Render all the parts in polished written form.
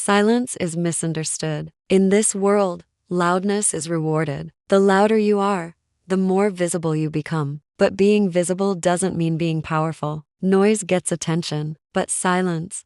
Silence is misunderstood. In this world, loudness is rewarded. The louder you are, the more visible you become. But being visible doesn't mean being powerful. Noise gets attention, but silence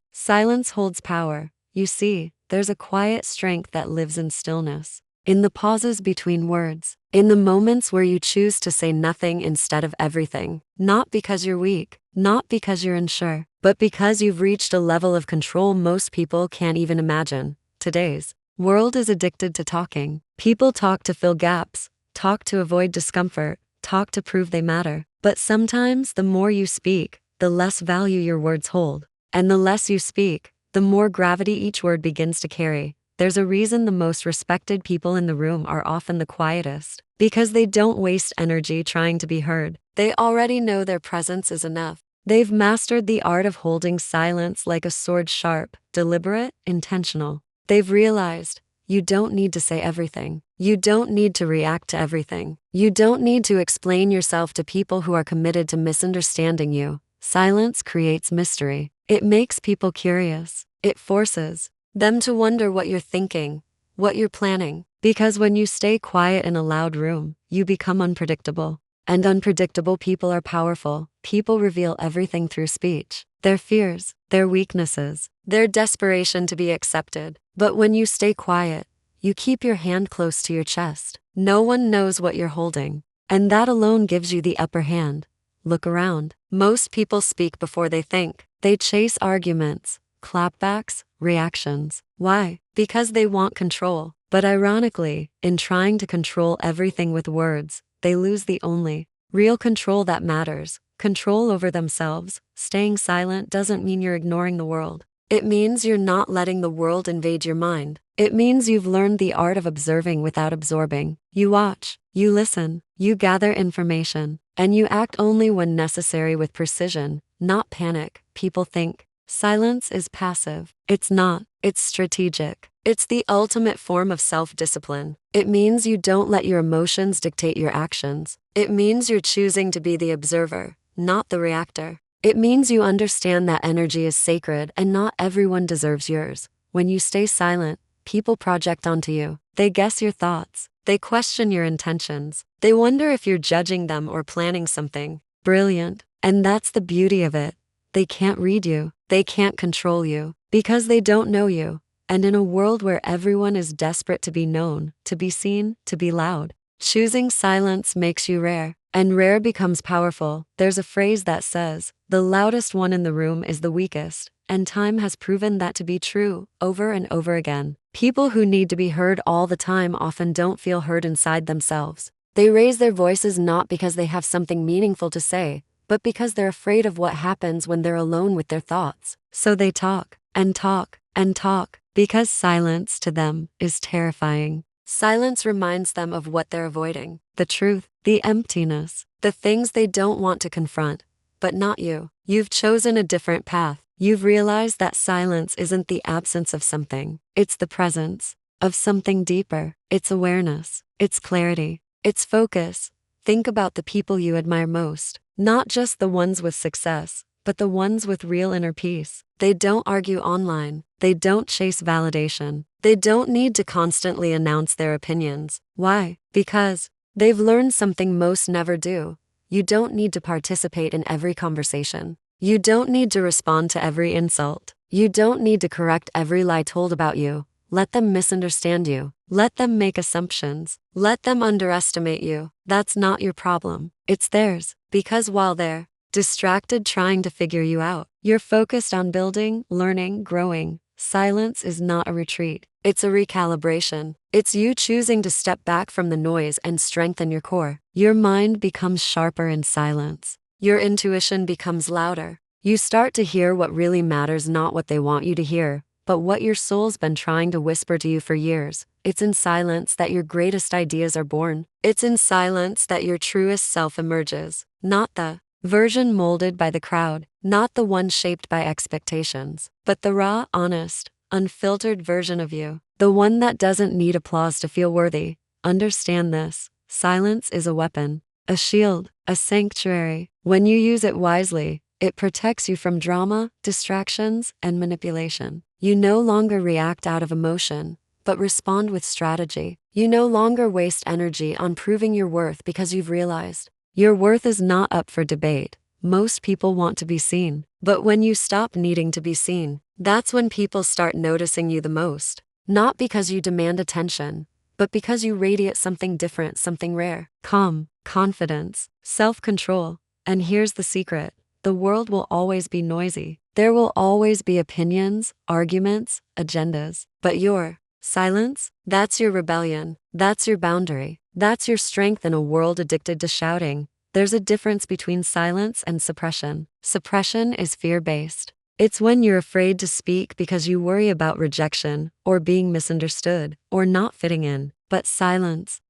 holds power. You see, there's a quiet strength that lives in stillness, in the pauses between words, in the moments where you choose to say nothing instead of everything. Not because you're weak, not because you're unsure, but because you've reached a level of control most people can't even imagine. Today's world is addicted to talking. People talk to fill gaps, talk to avoid discomfort, talk to prove they matter. But sometimes the more you speak, the less value your words hold. And the less you speak, the more gravity each word begins to carry. There's a reason the most respected people in the room are often the quietest, because they don't waste energy trying to be heard. They already know their presence is enough. They've mastered the art of holding silence like a sword, sharp, deliberate, intentional. They've realized, you don't need to say everything. You don't need to react to everything. You don't need to explain yourself to people who are committed to misunderstanding you. Silence creates mystery. It makes people curious. It forces them to wonder what you're thinking, what you're planning. Because when you stay quiet in a loud room, you become unpredictable. And unpredictable people are powerful. People reveal everything through speech. Their fears, their weaknesses, their desperation to be accepted. But when you stay quiet, you keep your hand close to your chest. No one knows what you're holding. And that alone gives you the upper hand. Look around. Most people speak before they think. They chase arguments, clapbacks, reactions. Why? Because they want control. But ironically, in trying to control everything with words, they lose the only real control that matters, control over themselves. Staying silent doesn't mean you're ignoring the world. It means you're not letting the world invade your mind. It means you've learned the art of observing without absorbing. You watch, you listen, you gather information, and you act only when necessary with precision, not panic. People think silence is passive. It's not. It's strategic. It's the ultimate form of self-discipline. It means you don't let your emotions dictate your actions. It means you're choosing to be the observer, not the reactor. It means you understand that energy is sacred and not everyone deserves yours. When you stay silent, people project onto you. They guess your thoughts. They question your intentions. They wonder if you're judging them or planning something brilliant. And that's the beauty of it. They can't read you. They can't control you because they don't know you. And in a world where everyone is desperate to be known, to be seen, to be loud, choosing silence makes you rare. And rare becomes powerful. There's a phrase that says, the loudest one in the room is the weakest. And time has proven that to be true, over and over again. People who need to be heard all the time often don't feel heard inside themselves. They raise their voices not because they have something meaningful to say, but because they're afraid of what happens when they're alone with their thoughts. So they talk, and talk, and talk, because silence to them is terrifying. Silence reminds them of what they're avoiding, the truth, the emptiness, the things they don't want to confront. But not you. You've chosen a different path. You've realized that silence isn't the absence of something. It's the presence of something deeper. It's awareness. It's clarity. It's focus. Think about the people you admire most. Not just the ones with success, but the ones with real inner peace. They don't argue online. They don't chase validation. They don't need to constantly announce their opinions. Why? Because they've learned something most never do. You don't need to participate in every conversation. You don't need to respond to every insult. You don't need to correct every lie told about you. Let them misunderstand you. Let them make assumptions. Let them underestimate you. That's not your problem. It's theirs. Because while they're distracted trying to figure you out, you're focused on building, learning, growing. Silence is not a retreat. It's a recalibration. It's you choosing to step back from the noise and strengthen your core. Your mind becomes sharper in silence. Your intuition becomes louder. You start to hear what really matters, not what they want you to hear, but what your soul's been trying to whisper to you for years. It's in silence that your greatest ideas are born. It's in silence that your truest self emerges. Not the version molded by the crowd, not the one shaped by expectations, but the raw, honest, unfiltered version of you. The one that doesn't need applause to feel worthy. Understand this. Silence is a weapon, a shield, a sanctuary. When you use it wisely, It protects you from drama, distractions, and manipulation. You no longer react out of emotion, but respond with strategy. You no longer waste energy on proving your worth because you've realized your worth is not up for debate. Most people want to be seen. But when you stop needing to be seen, that's when people start noticing you the most. Not because you demand attention, but because you radiate something different, something rare. Calm, confidence, self-control. And here's the secret. The world will always be noisy. There will always be opinions, arguments, agendas. But your silence, that's your rebellion. That's your boundary. That's your strength in a world addicted to shouting. There's a difference between silence and suppression. Suppression is fear-based. It's when you're afraid to speak because you worry about rejection, or being misunderstood, or not fitting in. But silence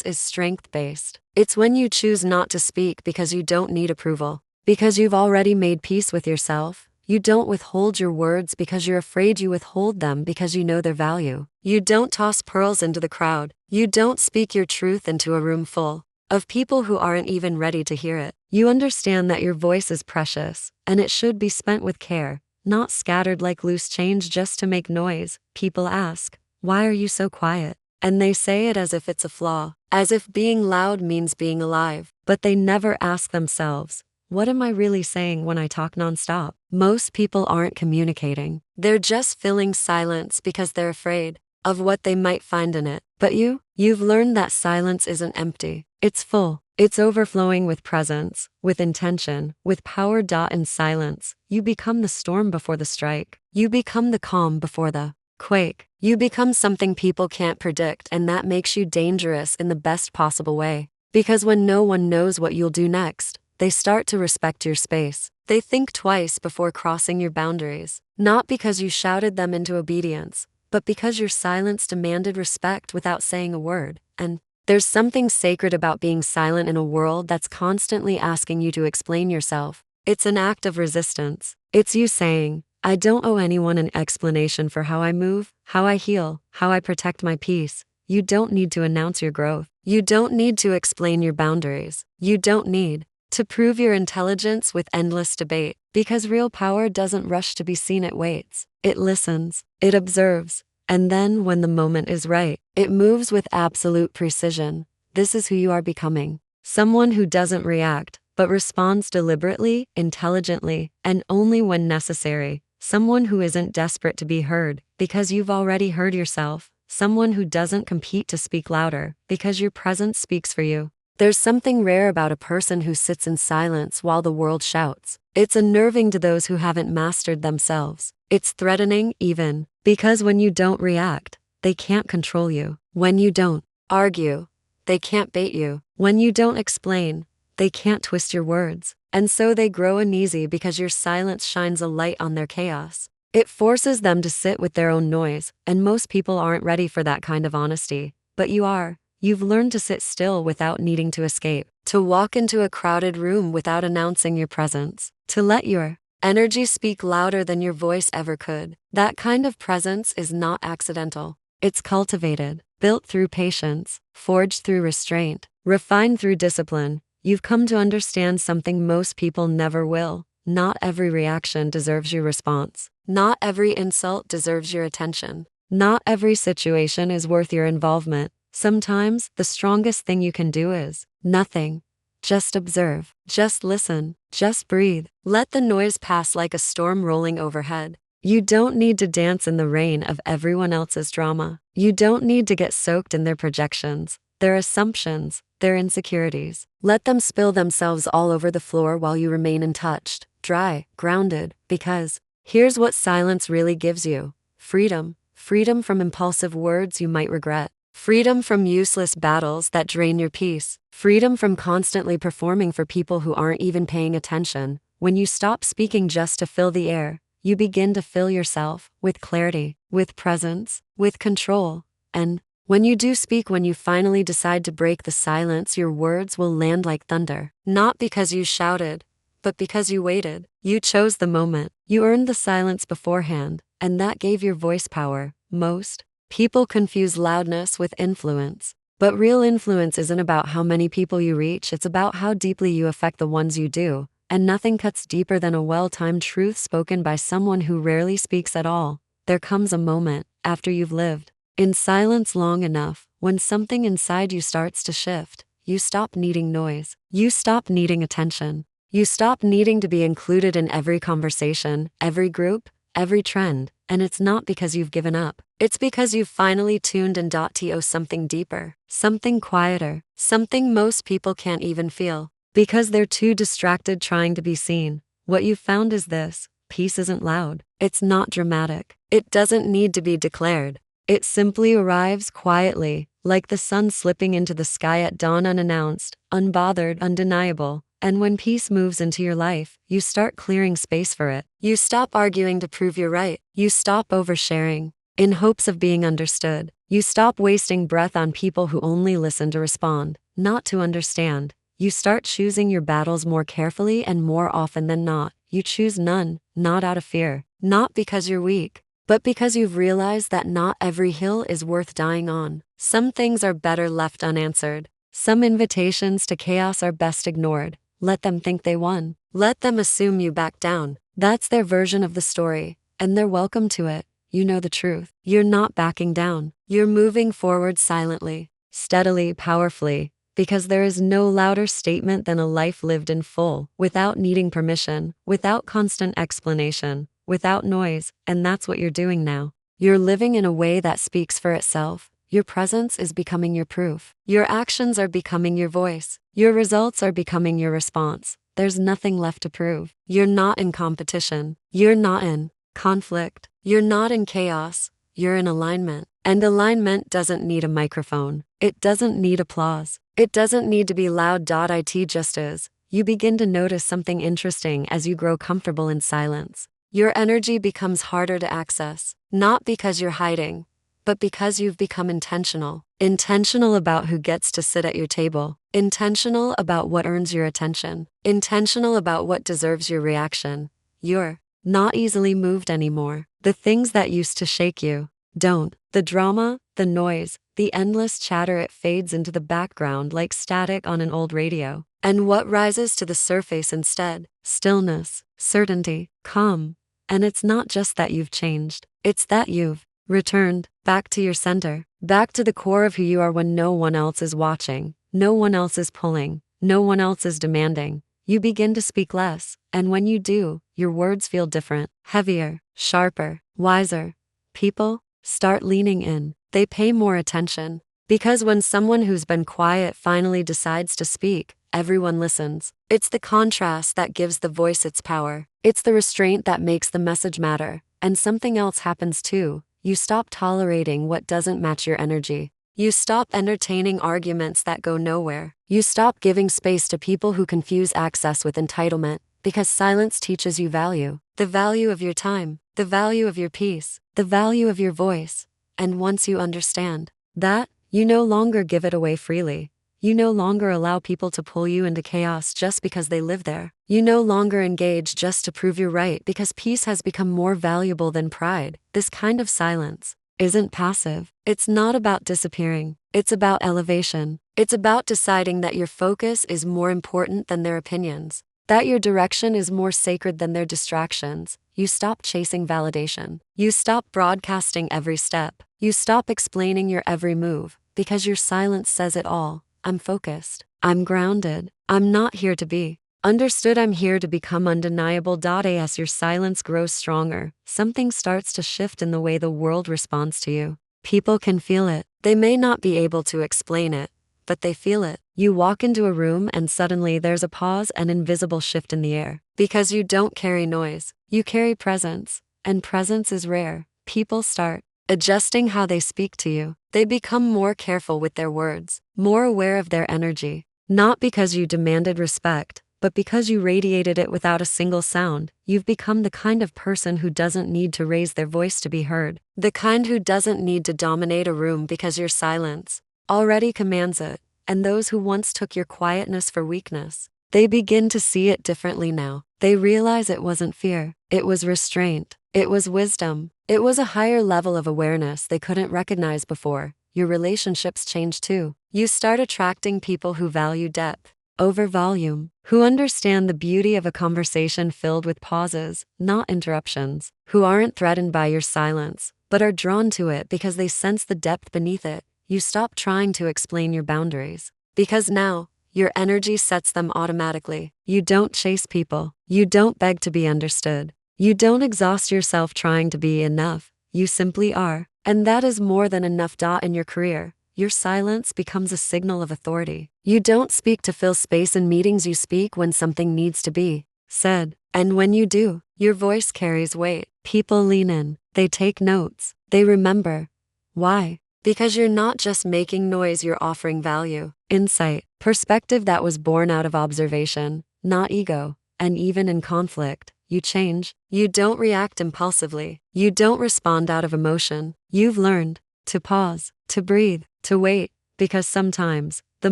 is strength-based. It's when you choose not to speak because you don't need approval, because you've already made peace with yourself. You don't withhold your words because you're afraid you withhold them because you know their value. You don't toss pearls into the crowd. You don't speak your truth into a room full of people who aren't even ready to hear it. You understand that your voice is precious, and it should be spent with care, not scattered like loose change just to make noise. People ask, "Why are you so quiet?" And they say it as if it's a flaw, as if being loud means being alive. But they never ask themselves, what am I really saying when I talk nonstop? Most people aren't communicating. They're just filling silence because they're afraid of what they might find in it. But you've learned that silence isn't empty. It's full. It's overflowing with presence, with intention, with power. In silence, you become the storm before the strike. You become the calm before the quake. You become something people can't predict, and that makes you dangerous in the best possible way. Because when no one knows what you'll do next, they start to respect your space. They think twice before crossing your boundaries. Not because you shouted them into obedience, but because your silence demanded respect without saying a word. And there's something sacred about being silent in a world that's constantly asking you to explain yourself. It's an act of resistance. It's you saying, I don't owe anyone an explanation for how I move, how I heal, how I protect my peace. You don't need to announce your growth. You don't need to explain your boundaries. You don't need to prove your intelligence with endless debate. Because real power doesn't rush to be seen, it waits. It listens. It observes. And then, when the moment is right, it moves with absolute precision. This is who you are becoming. Someone who doesn't react, but responds deliberately, intelligently, and only when necessary. Someone who isn't desperate to be heard, because you've already heard yourself. Someone who doesn't compete to speak louder, because your presence speaks for you. There's something rare about a person who sits in silence while the world shouts. It's unnerving to those who haven't mastered themselves. It's threatening, even, because when you don't react, they can't control you. When you don't argue, they can't bait you. When you don't explain, they can't twist your words. And so they grow uneasy because your silence shines a light on their chaos. It forces them to sit with their own noise, and most people aren't ready for that kind of honesty. But you are. You've learned to sit still without needing to escape, to walk into a crowded room without announcing your presence, to let your energy speak louder than your voice ever could. That kind of presence is not accidental. It's cultivated, built through patience, forged through restraint, refined through discipline. You've come to understand something most people never will. Not every reaction deserves your response. Not every insult deserves your attention. Not every situation is worth your involvement. Sometimes, the strongest thing you can do is nothing. Just observe. Just listen. Just breathe. Let the noise pass like a storm rolling overhead. You don't need to dance in the rain of everyone else's drama. You don't need to get soaked in their projections, their assumptions, their insecurities. Let them spill themselves all over the floor while you remain untouched, dry, grounded, because here's what silence really gives you. Freedom. Freedom from impulsive words you might regret. Freedom from useless battles that drain your peace. Freedom from constantly performing for people who aren't even paying attention. When you stop speaking just to fill the air, you begin to fill yourself with clarity, with presence, with control. And when you do speak, when you finally decide to break the silence, your words will land like thunder. Not because you shouted, but because you waited. You chose the moment. You earned the silence beforehand, and that gave your voice power. Most people confuse loudness with influence. But real influence isn't about how many people you reach, it's about how deeply you affect the ones you do. And nothing cuts deeper than a well-timed truth spoken by someone who rarely speaks at all. There comes a moment, after you've lived in silence long enough, when something inside you starts to shift. You stop needing noise. You stop needing attention. You stop needing to be included in every conversation, every group, every trend. And it's not because you've given up. It's because you've finally tuned in to something deeper, something quieter, something most people can't even feel, because they're too distracted trying to be seen. What you've found is this: peace isn't loud. It's not dramatic. It doesn't need to be declared. It simply arrives quietly, like the sun slipping into the sky at dawn, unannounced, unbothered, undeniable. And when peace moves into your life, you start clearing space for it. You stop arguing to prove you're right. You stop oversharing in hopes of being understood. You stop wasting breath on people who only listen to respond, not to understand. You start choosing your battles more carefully, and more often than not, you choose none, not out of fear, not because you're weak, but because you've realized that not every hill is worth dying on. Some things are better left unanswered. Some invitations to chaos are best ignored. Let them think they won. Let them assume you back down. That's their version of the story, and they're welcome to it. You know the truth. You're not backing down. You're moving forward silently, steadily, powerfully, because there is no louder statement than a life lived in full, without needing permission, without constant explanation, without noise. And that's what you're doing now. You're living in a way that speaks for itself. Your presence is becoming your proof. Your actions are becoming your voice. Your results are becoming your response. There's nothing left to prove. You're not in competition. You're not in conflict. You're not in chaos. You're in alignment. And alignment doesn't need a microphone. It doesn't need applause. It doesn't need to be loud. It just is. You begin to notice something interesting as you grow comfortable in silence. Your energy becomes harder to access, not because you're hiding, but because you've become intentional. Intentional about who gets to sit at your table. Intentional about what earns your attention. Intentional about what deserves your reaction. You're not easily moved anymore. The things that used to shake you don't. The drama, the noise, the endless chatter, it fades into the background like static on an old radio. And what rises to the surface instead? Stillness, certainty, calm. And it's not just that you've changed. It's that you've returned back to your center, back to the core of who you are when no one else is watching, no one else is pulling, no one else is demanding. You begin to speak less, and when you do, your words feel different, heavier, sharper, wiser. People start leaning in. They pay more attention. Because when someone who's been quiet finally decides to speak, everyone listens. It's the contrast that gives the voice its power. It's the restraint that makes the message matter. And something else happens too. You stop tolerating what doesn't match your energy. You stop entertaining arguments that go nowhere. You stop giving space to people who confuse access with entitlement, because silence teaches you value. The value of your time, the value of your peace, the value of your voice. And once you understand that, you no longer give it away freely. You no longer allow people to pull you into chaos just because they live there. You no longer engage just to prove you're right, because peace has become more valuable than pride. This kind of silence isn't passive. It's not about disappearing. It's about elevation. It's about deciding that your focus is more important than their opinions, that your direction is more sacred than their distractions. You stop chasing validation. You stop broadcasting every step. You stop explaining your every move, because your silence says it all. I'm focused. I'm grounded. I'm not here to be understood. I'm here to become undeniable. As your silence grows stronger, something starts to shift in the way the world responds to you. People can feel it. They may not be able to explain it, but they feel it. You walk into a room and suddenly there's a pause, an invisible shift in the air. Because you don't carry noise, you carry presence, and presence is rare. People start adjusting how they speak to you. They become more careful with their words, more aware of their energy. Not because you demanded respect, but because you radiated it without a single sound. You've become the kind of person who doesn't need to raise their voice to be heard. The kind who doesn't need to dominate a room, because your silence already commands it. And those who once took your quietness for weakness, they begin to see it differently now. They realize it wasn't fear. It was restraint. It was wisdom. It was a higher level of awareness they couldn't recognize before. Your relationships change too. You start attracting people who value depth, over volume, who understand the beauty of a conversation filled with pauses, not interruptions, who aren't threatened by your silence, but are drawn to it because they sense the depth beneath it. You stop trying to explain your boundaries, because now, your energy sets them automatically. You don't chase people. You don't beg to be understood. You don't exhaust yourself trying to be enough. You simply are. And that is more than enough. In your career, your silence becomes a signal of authority. You don't speak to fill space in meetings. You speak when something needs to be said. And when you do, your voice carries weight. People lean in. They take notes. They remember. Why? Because you're not just making noise, you're offering value, insight, perspective that was born out of observation, not ego. And even in conflict, you change. You don't react impulsively. You don't respond out of emotion. You've learned to pause, to breathe, to wait, because sometimes the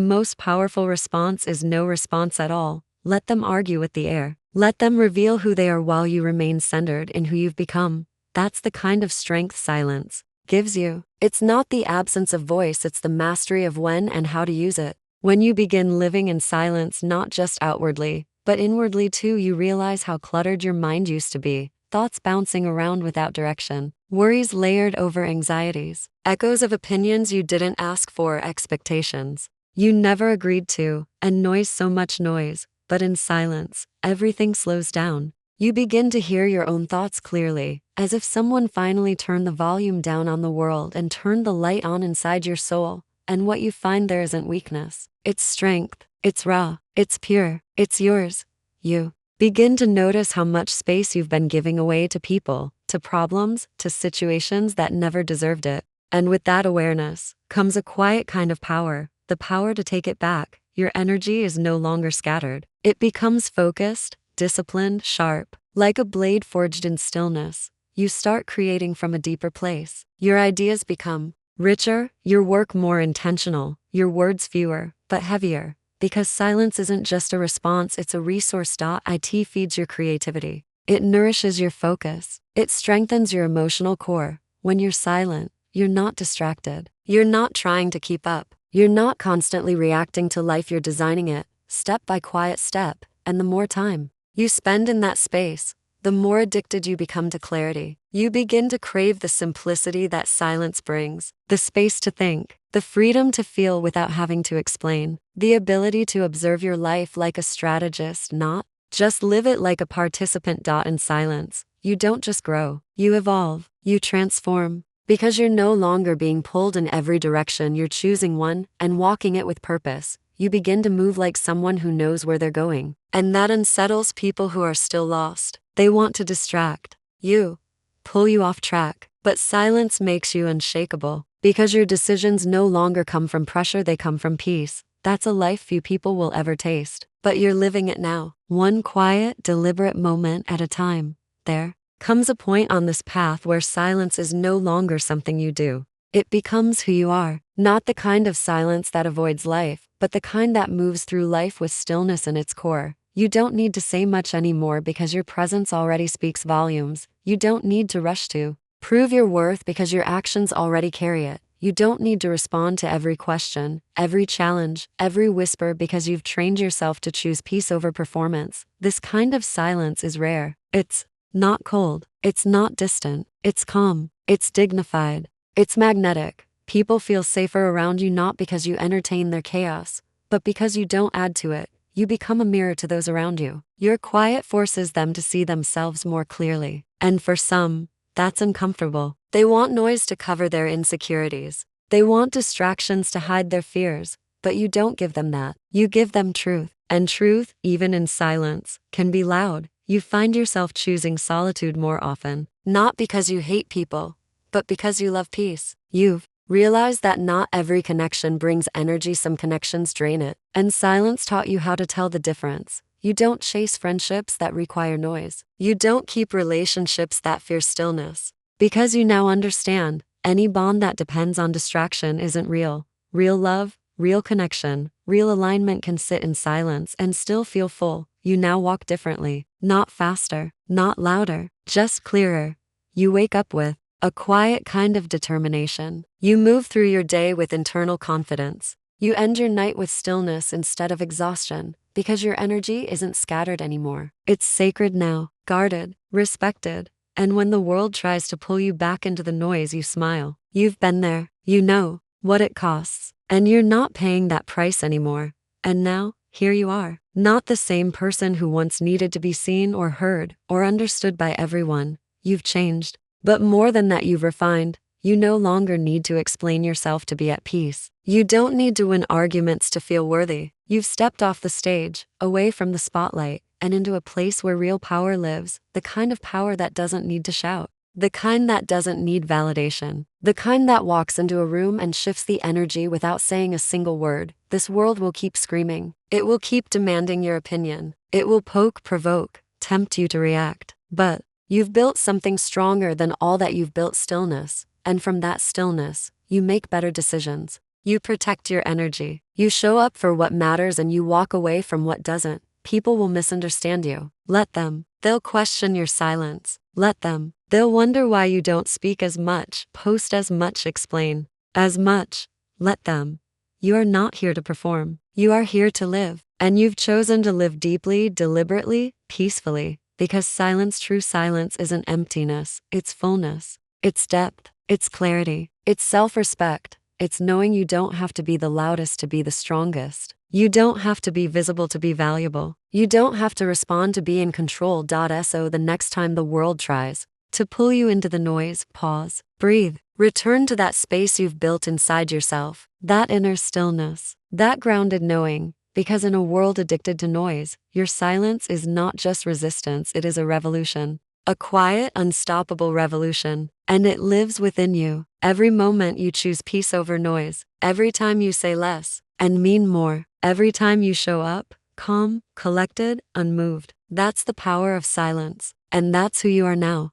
most powerful response is no response at all. Let them argue with the air. Let them reveal who they are while you remain centered in who you've become. That's the kind of strength silence gives you. It's not the absence of voice, it's the mastery of when and how to use it. When you begin living in silence, not just outwardly, but inwardly too, you realize how cluttered your mind used to be. Thoughts bouncing around without direction, worries layered over anxieties, echoes of opinions you didn't ask for, expectations you never agreed to, and noise, so much noise. But in silence, everything slows down. You begin to hear your own thoughts clearly, as if someone finally turned the volume down on the world and turned the light on inside your soul. And what you find there isn't weakness. It's strength. It's raw. It's pure. It's yours. You begin to notice how much space you've been giving away to people, to problems, to situations that never deserved it. And with that awareness comes a quiet kind of power, the power to take it back. Your energy is no longer scattered. It becomes focused, disciplined, sharp, like a blade forged in stillness. You start creating from a deeper place. Your ideas become richer, your work more intentional, your words fewer, but heavier. Because silence isn't just a response, it's a resource. It feeds your creativity. It nourishes your focus. It strengthens your emotional core. When you're silent, you're not distracted. You're not trying to keep up. You're not constantly reacting to life, you're designing it, step by quiet step. And the more time you spend in that space, the more addicted you become to clarity. You begin to crave the simplicity that silence brings, the space to think, the freedom to feel without having to explain, the ability to observe your life like a strategist, not just live it like a participant. In silence, you don't just grow, you evolve, you transform. Because you're no longer being pulled in every direction, you're choosing one and walking it with purpose. You begin to move like someone who knows where they're going. And that unsettles people who are still lost. They want to distract you, pull you off track. But silence makes you unshakable, because your decisions no longer come from pressure, they come from peace. That's a life few people will ever taste. But you're living it now, one quiet, deliberate moment at a time. There comes a point on this path where silence is no longer something you do. It becomes who you are. Not the kind of silence that avoids life, but the kind that moves through life with stillness in its core. You don't need to say much anymore because your presence already speaks volumes. You don't need to rush to prove your worth because your actions already carry it. You don't need to respond to every question, every challenge, every whisper, because you've trained yourself to choose peace over performance. This kind of silence is rare. It's not cold. It's not distant. It's calm. It's dignified. It's magnetic. People feel safer around you not because you entertain their chaos, but because you don't add to it. You become a mirror to those around you. Your quiet forces them to see themselves more clearly. And for some, that's uncomfortable. They want noise to cover their insecurities. They want distractions to hide their fears, but you don't give them that. You give them truth. And truth, even in silence, can be loud. You find yourself choosing solitude more often, not because you hate people, but because you love peace. You've realized that not every connection brings energy, some connections drain it. And silence taught you how to tell the difference. You don't chase friendships that require noise. You don't keep relationships that fear stillness. Because you now understand, any bond that depends on distraction isn't real. Real love, real connection, real alignment can sit in silence and still feel full. You now walk differently, not faster, not louder, just clearer. You wake up with a quiet kind of determination. You move through your day with internal confidence. You end your night with stillness instead of exhaustion. because your energy isn't scattered anymore. It's sacred now, guarded, respected. And when the world tries to pull you back into the noise, you smile. You've been there. You know what it costs. And you're not paying that price anymore. And now, here you are. Not the same person who once needed to be seen or heard or understood by everyone. You've changed. But more than that, you've refined. You no longer need to explain yourself to be at peace. You don't need to win arguments to feel worthy. You've stepped off the stage, away from the spotlight, and into a place where real power lives, the kind of power that doesn't need to shout, the kind that doesn't need validation, the kind that walks into a room and shifts the energy without saying a single word. This world will keep screaming. It will keep demanding your opinion. It will poke, provoke, tempt you to react. But you've built something stronger than all that. You've built stillness. And from that stillness, you make better decisions. You protect your energy. You show up for what matters and you walk away from what doesn't. People will misunderstand you. Let them. They'll question your silence. Let them. They'll wonder why you don't speak as much, post as much, explain as much. Let them. You are not here to perform. You are here to live. And you've chosen to live deeply, deliberately, peacefully. Because silence, true silence, isn't emptiness. It's fullness. It's depth. It's clarity. It's self-respect. It's knowing you don't have to be the loudest to be the strongest. You don't have to be visible to be valuable. You don't have to respond to be in control. So the next time the world tries to pull you into the noise, pause, breathe, return to that space you've built inside yourself, that inner stillness, that grounded knowing. Because in a world addicted to noise, your silence is not just resistance, it is a revolution. A quiet, unstoppable revolution. And it lives within you. Every moment you choose peace over noise. Every time you say less and mean more. Every time you show up, calm, collected, unmoved. That's the power of silence. And that's who you are now.